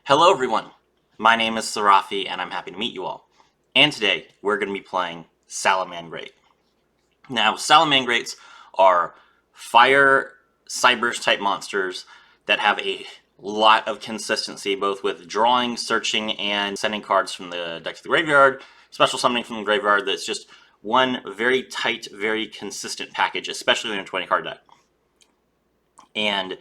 Hello everyone, my name is Sarafi and I'm happy to meet you all. And today we're going to be playing Salamangreat. Now, Salamangreats are fire cybers type monsters that have a lot of consistency, both with drawing, searching, and sending cards from the deck to the graveyard, special summoning from the graveyard. That's just one very tight, very consistent package, especially in a 20 card deck. And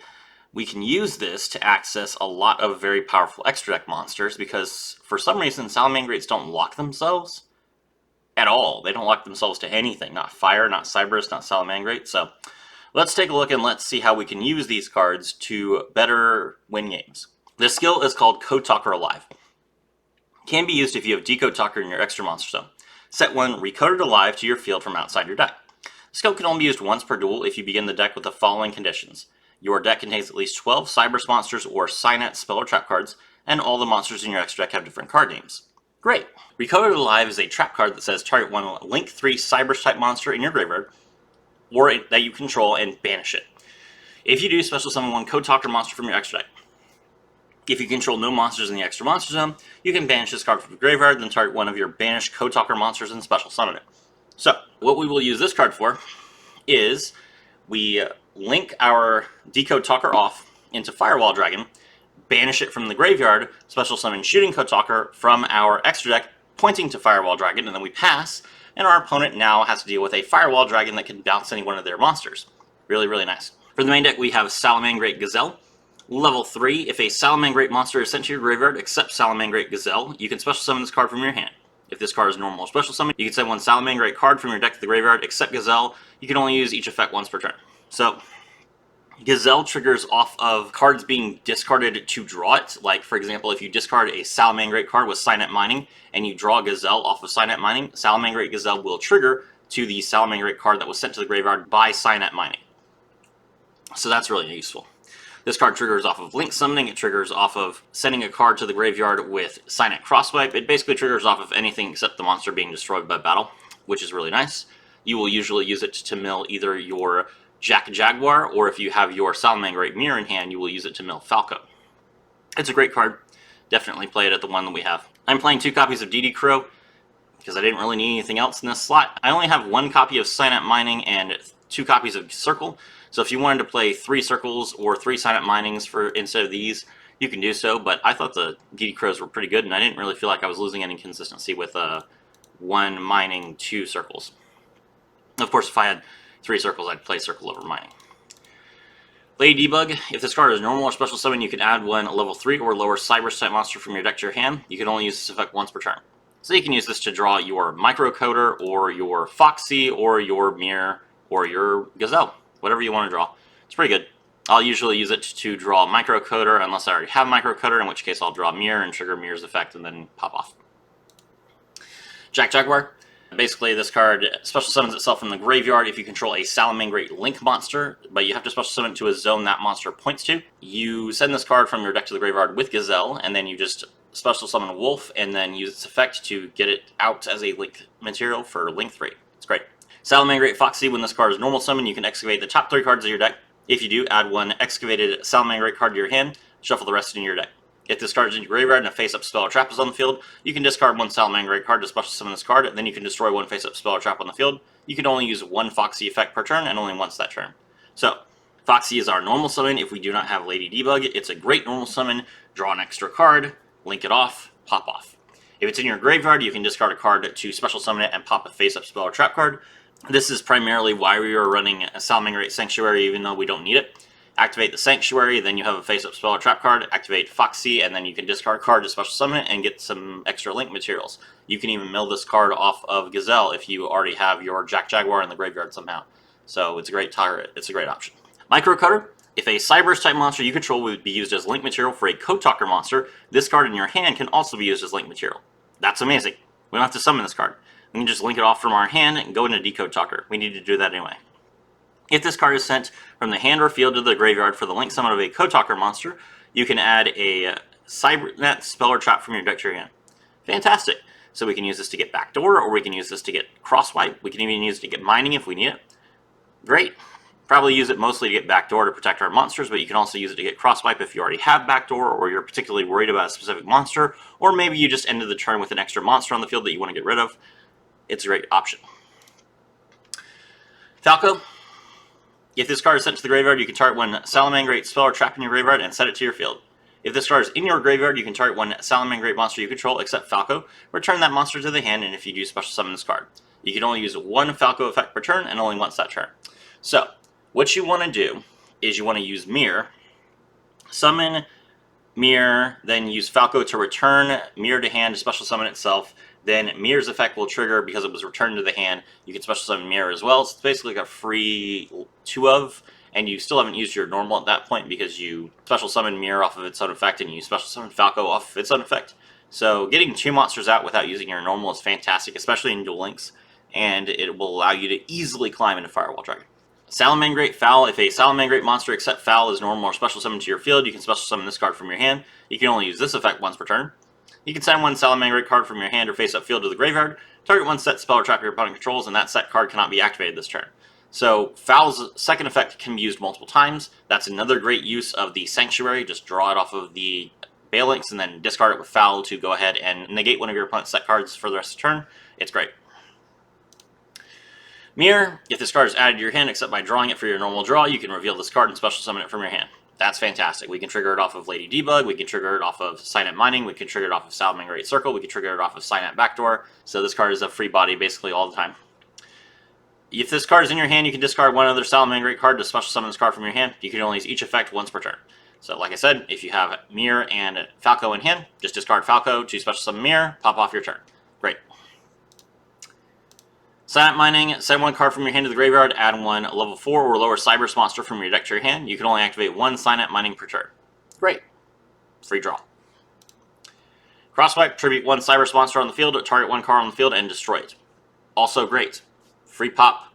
we can use this to access a lot of very powerful extra deck monsters because for some reason Salamangreats don't lock themselves at all. They don't lock themselves to anything, not fire, not Cyberus, not Salamangreat. So let's take a look and let's see how we can use these cards to better win games. This skill is called Code Talker Alive. Can be used if you have Decode Talker in your extra monster zone. Set one Recoded Alive to your field from outside your deck. The skill can only be used once per duel if you begin the deck with the following conditions. Your deck contains at least 12 Cybers monsters or Signet spell or trap cards, and all the monsters in your extra deck have different card names. Great! Recoded Alive is a trap card that says target one Link 3 Cybers type monster in your graveyard, or that you control, and banish it. If you do, special summon one Code Talker monster from your extra deck. If you control no monsters in the extra monster zone, you can banish this card from the graveyard, then target one of your banished Code Talker monsters and special summon it. So, what we will use this card for is we link our Decode Talker off into Firewall Dragon, banish it from the graveyard, special summon Shooting Code Talker from our extra deck, pointing to Firewall Dragon, and then we pass, and our opponent now has to deal with a Firewall Dragon that can bounce any one of their monsters. Really, really nice. For the main deck, we have Salamangreat Gazelle. Level 3, if a Salamangreat monster is sent to your graveyard except Salamangreat Gazelle, you can special summon this card from your hand. If this card is normal or special summon, you can send one Salamangreat card from your deck to the graveyard except Gazelle. You can only use each effect once per turn. So, Gazelle triggers off of cards being discarded to draw it. Like, for example, if you discard a Salamangreat card with Signet Mining and you draw Gazelle off of Signet Mining, Salamangreat Gazelle will trigger to the Salamangreat card that was sent to the graveyard by Signet Mining. So that's really useful. This card triggers off of Link Summoning. It triggers off of sending a card to the graveyard with Signet Crosswipe. It basically triggers off of anything except the monster being destroyed by battle, which is really nice. You will usually use it to mill either your Jack Jaguar, or if you have your Salamangreat Mirror in hand, you will use it to mill Falco. It's a great card. Definitely play it at the one that we have. I'm playing 2 copies of DD Crow because I didn't really need anything else in this slot. I only have 1 copy of Signet Mining and 2 copies of Circle. So if you wanted to play 3 Circles or 3 Signet Minings instead of these, you can do so. But I thought the DD Crows were pretty good, and I didn't really feel like I was losing any consistency with 1 Mining, 2 Circles. Of course, if I had 3 Circles, I'd play Circle over Mining. Lady Debug, if this card is normal or special summon, you can add one level 3 or lower Cybers type monster from your deck to your hand. You can only use this effect once per turn. So you can use this to draw your Microcoder, or your Foxy, or your Mirror, or your Gazelle. Whatever you want to draw. It's pretty good. I'll usually use it to draw Microcoder unless I already have Microcoder, in which case I'll draw Mirror and trigger Mirror's effect and then pop off. Jack Jaguar. Basically, this card special summons itself from the graveyard if you control a Salamangreat Link monster, but you have to special summon it to a zone that monster points to. You send this card from your deck to the graveyard with Gazelle, and then you just special summon Wolf and then use its effect to get it out as a Link material for Link 3. It's great. Salamangreat Foxy, when this card is normal summon, you can excavate the top 3 cards of your deck. If you do, add 1 excavated Salamangreat card to your hand, shuffle the rest into your deck. If this card is in your graveyard and a face-up spell or trap is on the field, you can discard 1 Salamangreat card to special summon this card, and then you can destroy 1 face-up spell or trap on the field. You can only use 1 Foxy effect per turn, and only once that turn. So, Foxy is our normal summon if we do not have Lady Debug. It's a great normal summon. Draw an extra card, link it off, pop off. If it's in your graveyard, you can discard a card to special summon it and pop a face-up spell or trap card. This is primarily why we are running a Salamangreat Sanctuary, even though we don't need it. Activate the Sanctuary, then you have a face-up spell or trap card. Activate Foxy, and then you can discard a card to special summon it and get some extra Link materials. You can even mill this card off of Gazelle if you already have your Jack Jaguar in the graveyard somehow. So it's a great target. It's a great option. Microcutter. If a Cybers type monster you control would be used as Link material for a Code Talker monster, this card in your hand can also be used as Link material. That's amazing. We don't have to summon this card. We can just link it off from our hand and go into Decode Talker. We need to do that anyway. If this card is sent from the hand or field to the graveyard for the link summon of a Code Talker monster, you can add a Cybernet spell or trap from your deck to your hand. Fantastic. So we can use this to get Backdoor, or we can use this to get Crosswipe. We can even use it to get Mining if we need it. Great. Probably use it mostly to get backdoor to protect our monsters, but you can also use it to get crosswipe if you already have backdoor, or you're particularly worried about a specific monster, or maybe you just ended the turn with an extra monster on the field that you want to get rid of. It's a great option. Falco. If this card is sent to the graveyard, you can target one Salamangreat spell or trap in your graveyard and set it to your field. If this card is in your graveyard, you can target one Salamangreat monster you control except Falco, return that monster to the hand, and if you do, special summon this card. You can only use one Falco effect per turn and only once that turn. So, what you want to do is you want to use Mirror, summon Mirror, then use Falco to return Mirror to hand to special summon itself. Then Mirror's effect will trigger because it was returned to the hand. You can special summon Mirror as well. So it's basically like a free 2 of, and you still haven't used your normal at that point because you special summon Mirror off of its own effect and you special summon Falco off of its own effect. So getting 2 monsters out without using your normal is fantastic, especially in Duel Links, and it will allow you to easily climb into Firewall Dragon. Salamangreat Foul. If a Salamangreat monster except Foul is normal or special summoned to your field, you can special summon this card from your hand. You can only use this effect once per turn. You can send one Salamangreat card from your hand or face-up field to the graveyard, target one set spell or trap your opponent controls, and that set card cannot be activated this turn. So Foul's second effect can be used multiple times. That's another great use of the Sanctuary. Just draw it off of the Phalanx and then discard it with Foul to go ahead and negate one of your opponent's set cards for the rest of the turn. It's great. Mirror. If this card is added to your hand except by drawing it for your normal draw, you can reveal this card and special summon it from your hand. That's fantastic. We can trigger it off of Lady Debug, we can trigger it off of Signet Mining, we can trigger it off of Salamangreat Circle, we can trigger it off of Signet Backdoor, so this card is a free body basically all the time. If this card is in your hand, you can discard one other Salamangreat card to special summon this card from your hand. You can only use each effect once per turn. So like I said, if you have Mirror and Falco in hand, just discard Falco to special summon Mirror, pop off your turn. Great. Signet Mining, send one card from your hand to the graveyard, add one level 4 or lower Cyberse monster from your deck to your hand. You can only activate one Signet Mining per turn. Great. Free draw. Crosswipe, tribute one Cyberse monster on the field, target one card on the field, and destroy it. Also great. Free pop.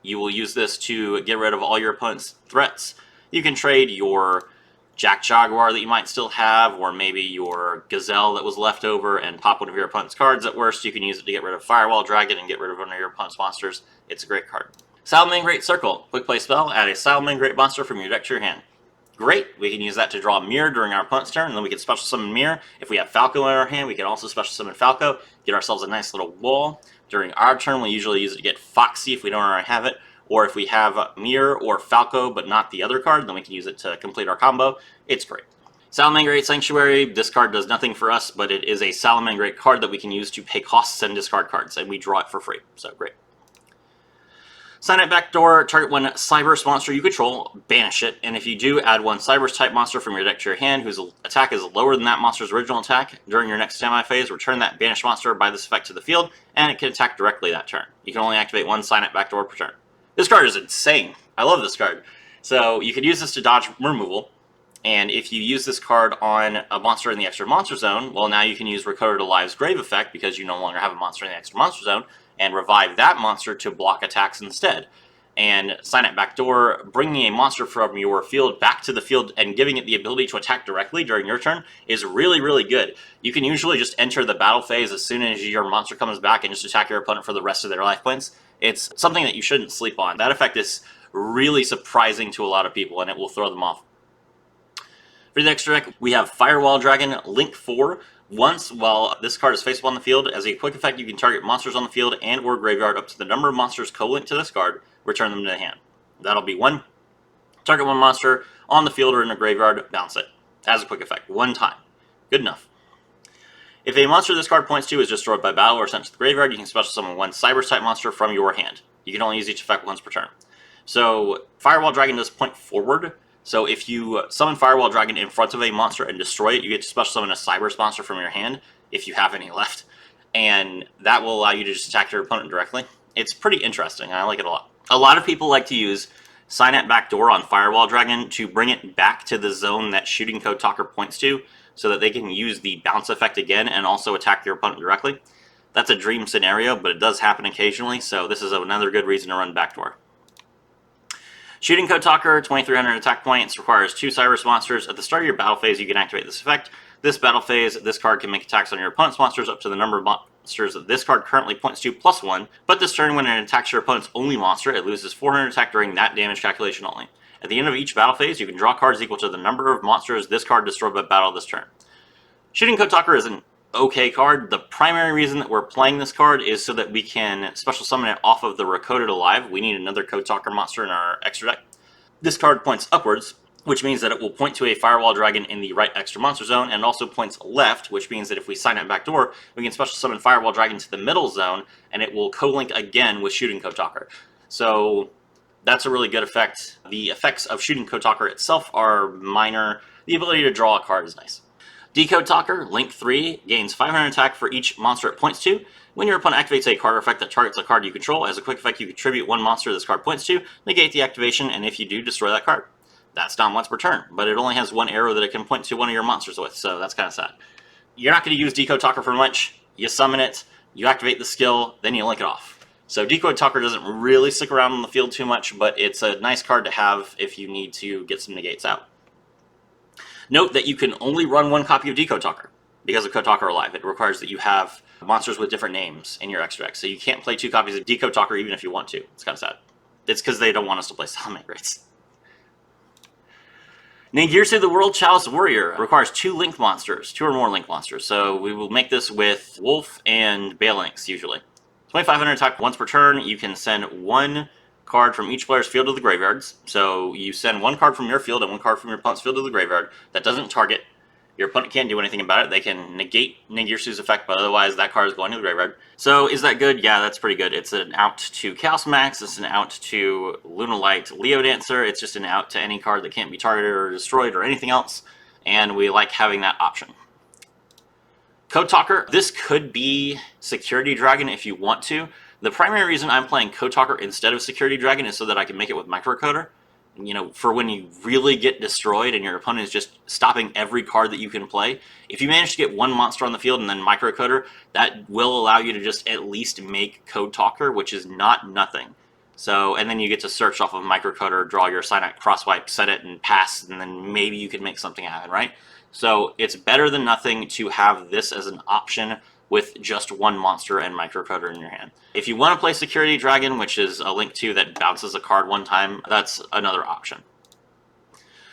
You will use this to get rid of all your opponent's threats. You can trade your Jack Jaguar that you might still have, or maybe your Gazelle that was left over, and pop one of your opponent's cards. At worst, you can use it to get rid of Firewall Dragon and get rid of one of your opponent's monsters. It's a great card. Salamangreat Circle. Quick play spell, add a Salamangreat monster from your deck to your hand. Great, we can use that to draw Mirror during our opponent's turn, and then we can special summon Mirror. If we have Falco in our hand, we can also special summon Falco, get ourselves a nice little wall. During our turn, we usually use it to get Foxy if we don't already have it, or if we have Mirror or Falco but not the other card, then we can use it to complete our combo. It's great. Salamangreat Sanctuary, this card does nothing for us, but it is a Salamangreat card that we can use to pay costs and discard cards, and we draw it for free, so great. Signet Backdoor, target one Cyberse monster you control, banish it, and if you do, add one Cyberse type monster from your deck to your hand whose attack is lower than that monster's original attack. During your next standby phase, return that banished monster by this effect to the field, and it can attack directly that turn. You can only activate one Signet Backdoor per turn. This card is insane. I love this card. So you could use this to dodge removal, and if you use this card on a monster in the extra monster zone, well, now you can use Recover to Live's Grave effect because you no longer have a monster in the extra monster zone, and revive that monster to block attacks instead. And Signet Backdoor, bringing a monster from your field back to the field and giving it the ability to attack directly during your turn is really, really good. You can usually just enter the battle phase as soon as your monster comes back and just attack your opponent for the rest of their life points. It's something that you shouldn't sleep on. That effect is really surprising to a lot of people, and it will throw them off. For the extra deck, we have Firewall Dragon, Link 4. Once while this card is faceable on the field, as a quick effect, you can target monsters on the field and or graveyard up to the number of monsters co-linked to this card, return them to the hand. That'll be one. Target one monster on the field or in a graveyard, bounce it. As a quick effect, one time. Good enough. If a monster this card points to is destroyed by battle or sent to the graveyard, you can special summon one Cyberse type monster from your hand. You can only use each effect once per turn. So Firewall Dragon does point forward. So if you summon Firewall Dragon in front of a monster and destroy it, you get to special summon a Cyberse monster from your hand, if you have any left. And that will allow you to just attack your opponent directly. It's pretty interesting, and I like it a lot. A lot of people like to use Signet Backdoor on Firewall Dragon to bring it back to the zone that Shooting Code Talker points to, so that they can use the bounce effect again and also attack your opponent directly. That's a dream scenario, but it does happen occasionally, so this is another good reason to run Backdoor. Shooting Code Talker, 2300 attack points, requires 2 Cyberse monsters. At the start of your battle phase, you can activate this effect. This battle phase, this card can make attacks on your opponent's monsters up to the number of monsters this card currently points to +1, but this turn when it attacks your opponent's only monster, it loses 400 attack during that damage calculation only. At the end of each battle phase, you can draw cards equal to the number of monsters this card destroyed by battle this turn. Shooting Code Talker is an okay card. The primary reason that we're playing this card is so that we can special summon it off of the Recoded Alive. We need another Code Talker monster in our extra deck. This card points upwards, which means that it will point to a Firewall Dragon in the right extra monster zone, and also points left, which means that if we sign it backdoor, we can special summon Firewall Dragon to the middle zone, and it will co-link again with Shooting Code Talker. So that's a really good effect. The effects of Shooting Code Talker itself are minor. The ability to draw a card is nice. Decode Talker, Link 3, gains 500 attack for each monster it points to. When your opponent activates a card effect that targets a card you control, as a quick effect you contribute one monster this card points to, negate the activation, and if you do, destroy that card. That's not once per turn, but it only has one arrow that it can point to one of your monsters with, so that's kind of sad. You're not going to use Decode Talker for much. You summon it, you activate the skill, then you link it off. So Decode Talker doesn't really stick around on the field too much, but it's a nice card to have if you need to get some negates out. Note that you can only run one copy of Decode Talker because of Code Talker Alive. It requires that you have monsters with different names in your extra deck, so you can't play 2 copies of Decode Talker even if you want to. It's kind of sad. It's because they don't want us to play Salamangreats. Ningirsu the World Chalice Warrior requires 2 link monsters, 2 or more link monsters, so we will make this with Wolf and Balinx usually. 2500 attack once per turn. You can send 1 card from each player's field to the graveyards. So you send 1 card from your field and 1 card from your opponent's field to the graveyard. That doesn't target. Your opponent can't do anything about it. They can negate Ningirsu's effect, but otherwise that card is going to the graveyard. So is that good? Yeah, that's pretty good. It's an out to Chaos Max. It's an out to Lunalight Leo Dancer. It's just an out to any card that can't be targeted or destroyed or anything else. And we like having that option. Code Talker. This could be Security Dragon if you want to. The primary reason I'm playing Code Talker instead of Security Dragon is so that I can make it with Microcoder. You know, for when you really get destroyed and your opponent is just stopping every card that you can play. If you manage to get 1 monster on the field and then Microcoder, that will allow you to just at least make Code Talker, which is not nothing. So, and then you get to search off of Microcoder, draw your Signac Crosswipe, set it, and pass, and then maybe you can make something happen, right? So it's better than nothing to have this as an option with just 1 monster and Microcoder in your hand. If you want to play Security Dragon, which is a Link 2 that bounces a card 1 time, that's another option.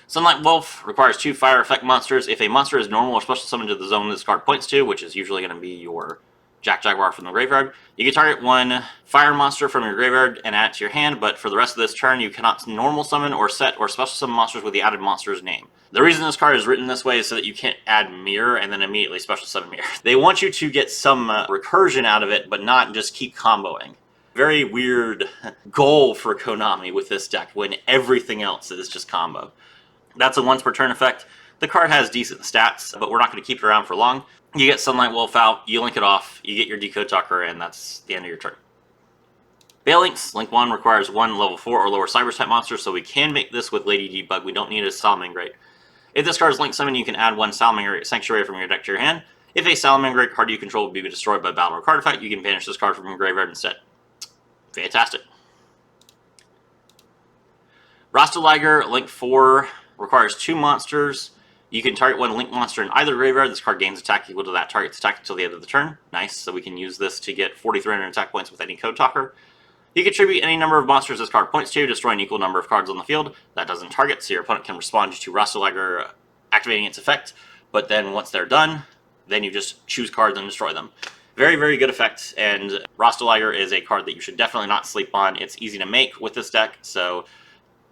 Sunlight Wolf requires 2 fire effect monsters. If a monster is normal or special summoned to the zone this card points to, which is usually going to be your Jack Jaguar from the graveyard, you can target 1 fire monster from your graveyard and add it to your hand, but for the rest of this turn you cannot normal summon or set or special summon monsters with the added monster's name. The reason this card is written this way is so that you can't add Mirror and then immediately special summon Mirror. They want you to get some recursion out of it, but not just keep comboing. Very weird goal for Konami with this deck when everything else is just combo. That's a once per turn effect. The card has decent stats, but we're not going to keep it around for long. You get Sunlight Wolf out, you link it off, you get your Decode Talker, and that's the end of your turn. Balinx, Link 1 requires 1 level 4 or lower Cyber type monster, so we can make this with Lady Debug. We don't need a Salamangreat. If this card is Link Summon, you can add 1 Salamangreat Sanctuary from your deck to your hand. If a Salamangreat card you control will be destroyed by battle or card effect, you can banish this card from your graveyard instead. Fantastic. Rostaliger, Link 4, requires 2 monsters. You can target 1 Link monster in either graveyard. This card gains attack equal to that target's attack until the end of the turn. Nice, so we can use this to get 4,300 attack points with any Code Talker. You contribute any number of monsters this card points to, destroy an equal number of cards on the field. That doesn't target, so your opponent can respond to Rostaliger activating its effect, but then once they're done, then you just choose cards and destroy them. Very, very good effect, and Rostaliger is a card that you should definitely not sleep on. It's easy to make with this deck, so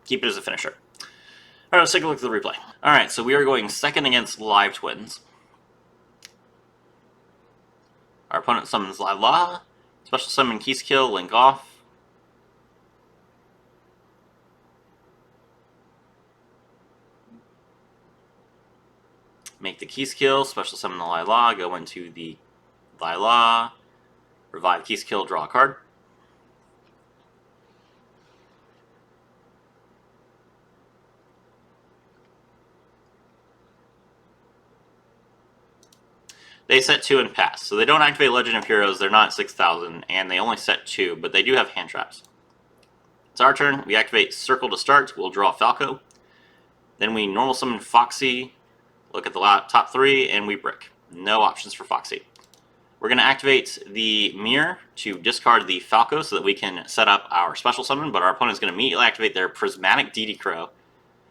keep it as a finisher. Alright, let's take a look at the replay. Alright, so we are going second against Live Twins. Our opponent summons Lila, special summon Keyskill, link off. Make the Keyskill, special summon the Lila, go into the Lila, revive Keyskill, draw a card. They set 2 and pass, so they don't activate Legend of Heroes, they're not 6,000, and they only set 2, but they do have hand traps. It's our turn, we activate Circle to start, we'll draw Falco. Then we normal summon Foxy, look at the top 3, and we brick. No options for Foxy. We're going to activate the mirror to discard the Falco so that we can set up our special summon, but our opponent's going to immediately activate their Prismatic DD Crow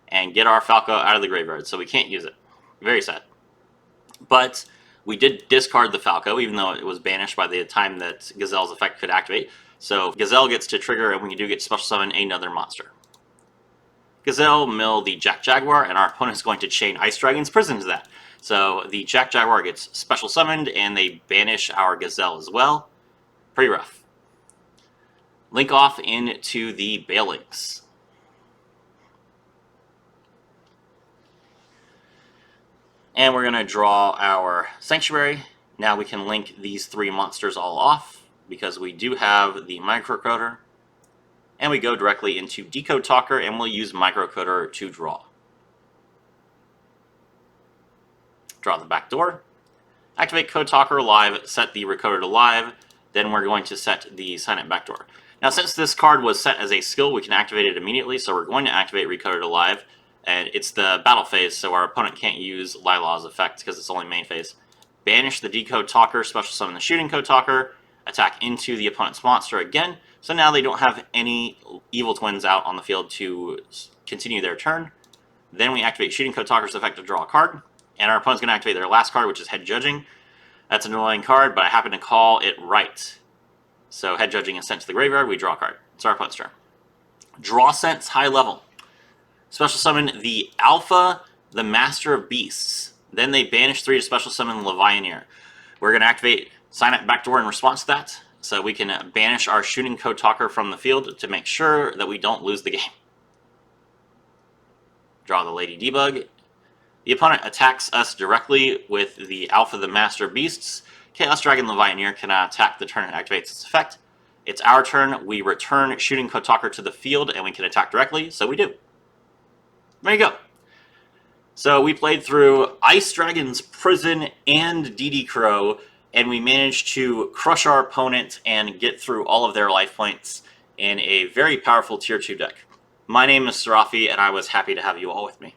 and get our Falco out of the graveyard, so we can't use it. Very sad. But we did discard the Falco, even though it was banished by the time that Gazelle's effect could activate. So Gazelle gets to trigger, and we do get special summon another monster. Gazelle mill the Jack Jaguar, and our opponent is going to chain Ice Dragon's Prison to that. So the Jack Jaguar gets special summoned, and they banish our Gazelle as well. Pretty rough. Link off into the Bailings. And we're going to draw our Sanctuary. Now we can link these three monsters all off, because we do have the Microcoder. And we go directly into Decode Talker, and we'll use Microcoder to draw. Draw the back door. Activate Code Talker live, set the Recoder to live, then we're going to set the Silent Backdoor. Now since this card was set as a skill, we can activate it immediately, so we're going to activate Recoder to live, and it's the battle phase, so our opponent can't use Lila's effect because it's only main phase. Banish the Decode Talker, special summon the Shooting Code Talker, attack into the opponent's monster again, so now they don't have any Evil Twins out on the field to continue their turn. Then we activate Shooting Code Talker's effect to draw a card, and our opponent's going to activate their last card, which is Head Judging. That's an annoying card, but I happen to call it right. So Head Judging is sent to the graveyard, we draw a card. It's our opponent's turn. Draw Sense High Level. Special summon the Alpha, the Master of Beasts. Then they banish 3 to special summon Levianeer. We're going to activate Silent Backdoor in response to that, so we can banish our Shooting Code Talker from the field to make sure that we don't lose the game. Draw the Lady Debug. The opponent attacks us directly with the Alpha, the Master of Beasts. Chaos Dragon Levianeer cannot attack the turn it activates its effect. It's our turn. We return Shooting Code Talker to the field, and we can attack directly, so we do. There you go. So we played through Ice Dragon's Prison and DD Crow, and we managed to crush our opponent and get through all of their life points in a very powerful Tier 2 deck. My name is Sarafi, and I was happy to have you all with me.